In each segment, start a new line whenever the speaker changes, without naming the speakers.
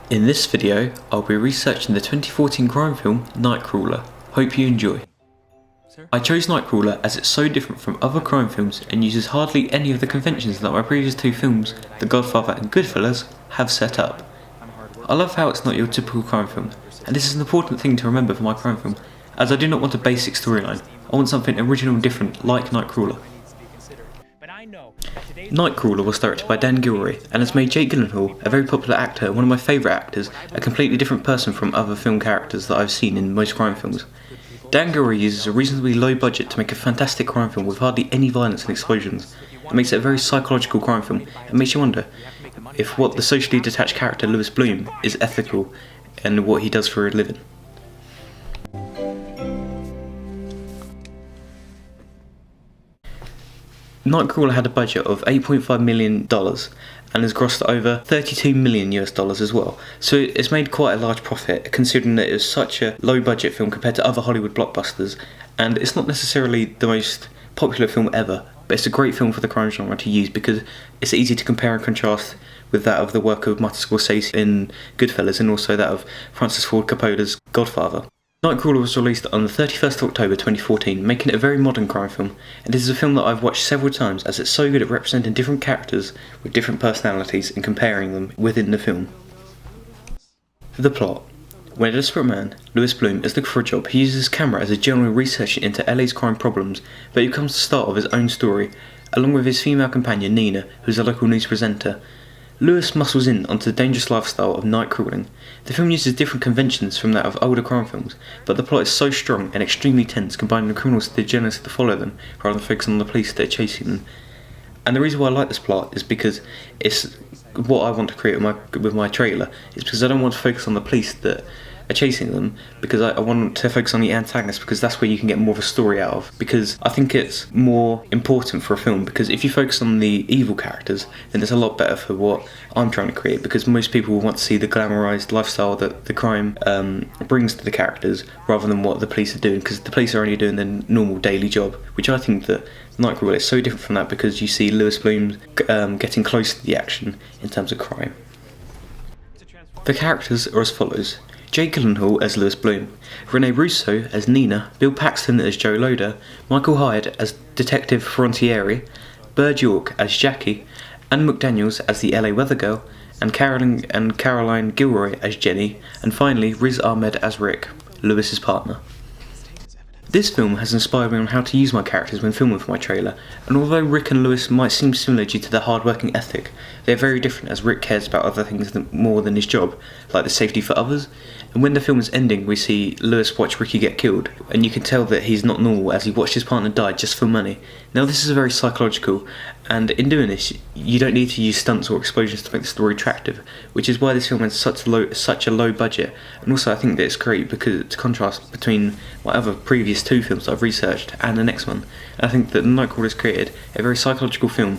In this video, I'll be researching the 2014 crime film Nightcrawler. Hope you enjoy. I chose Nightcrawler as it's so different from other crime films and uses hardly any of the conventions that my previous two films, The Godfather and Goodfellas, have set up. I love how it's not your typical crime film, and this is an important thing to remember for my crime film, as I do not want a basic storyline. I want something original and different like Nightcrawler. Nightcrawler was directed by Dan Gilroy and has made Jake Gyllenhaal, a very popular actor and one of my favourite actors, a completely different person from other film characters that I've seen in most crime films. Dan Gilroy uses a reasonably low budget to make a fantastic crime film with hardly any violence and explosions. It makes it a very psychological crime film and makes you wonder if what the socially detached character Lewis Bloom is ethical and what he does for a living. Nightcrawler had a budget of $8.5 million and has grossed over $32 million as well, so it's made quite a large profit considering that it was such a low budget film compared to other Hollywood blockbusters, and it's not necessarily the most popular film ever, but it's a great film for the crime genre to use because it's easy to compare and contrast with that of the work of Martin Scorsese in Goodfellas and also that of Francis Ford Coppola's Godfather. Nightcrawler was released on the 31st of October 2014, making it a very modern crime film, and this is a film that I've watched several times as it's so good at representing different characters with different personalities and comparing them within the film. The plot. When a desperate man, Lewis Bloom, is looking for a job, he uses his camera as a general researcher into LA's crime problems, but it becomes the start of his own story, along with his female companion Nina, who is a local news presenter. Lewis muscles in onto the dangerous lifestyle of night crawling. The film uses different conventions from that of older crime films, but the plot is so strong and extremely tense, combining the criminals to the journalists to follow them, rather than focusing on the police that are chasing them. And the reason why I like this plot is because it's what I want to create with my trailer. It's because I don't want to focus on the police that are chasing them, because I want to focus on the antagonist, because that's where you can get more of a story out of, because I think it's more important for a film, because if you focus on the evil characters then it's a lot better for what I'm trying to create, because most people will want to see the glamorized lifestyle that the crime brings to the characters rather than what the police are doing, because the police are only doing their normal daily job, which I think that Nightcrawler is so different from that, because you see Lewis Bloom getting close to the action in terms of crime. The characters are as follows: Jake Gyllenhaal as Lewis Bloom, Renee Russo as Nina, Bill Paxton as Joe Loader, Michael Hyde as Detective Frontieri, Bird York as Jackie, Anne McDaniels as the LA Weather Girl, and Caroline Gilroy as Jenny, and finally Riz Ahmed as Rick, Lewis's partner. This film has inspired me on how to use my characters when filming for my trailer, and although Rick and Lewis might seem similar due to their hard-working ethic, they are very different, as Rick cares about other things more than his job, like the safety for others, and when the film is ending we see Lewis watch Ricky get killed, and you can tell that he's not normal as he watched his partner die just for money. Now this is very psychological, and in doing this you don't need to use stunts or explosions to make the story attractive, which is why this film has such a low budget, and also I think that it's great because it's a contrast between my other previous two films that I've researched and the next one. And I think that Nightcrawler has created a very psychological film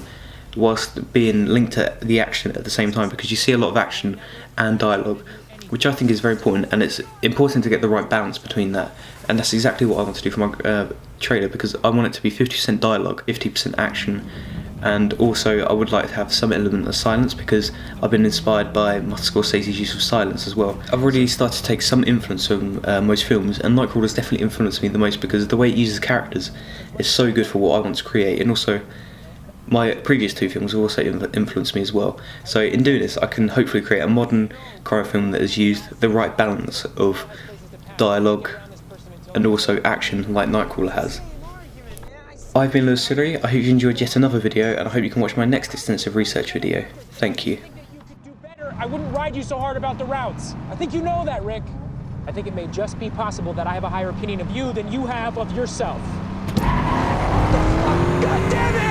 whilst being linked to the action at the same time, because you see a lot of action and dialogue, which I think is very important, and it's important to get the right balance between that, and that's exactly what I want to do for my trailer, because I want it to be 50% dialogue, 50% action, and also I would like to have some element of silence, because I've been inspired by Martin Scorsese's use of silence as well. I've already started to take some influence from most films, and Nightcrawler's definitely influenced me the most, because the way it uses characters is so good for what I want to create, and also my previous two films have also influenced me as well. So in doing this I can hopefully create a modern crime film that has used the right balance of dialogue and also action like Nightcrawler has. I've been Lewis Sillery. I hope you enjoyed yet another video, and I hope you can watch my next extensive research video. Thank you.
I wouldn't ride you so hard about the routes. I think you know that, Rick. I think it may just be possible that I have a higher opinion of you than you have of yourself. God damn it!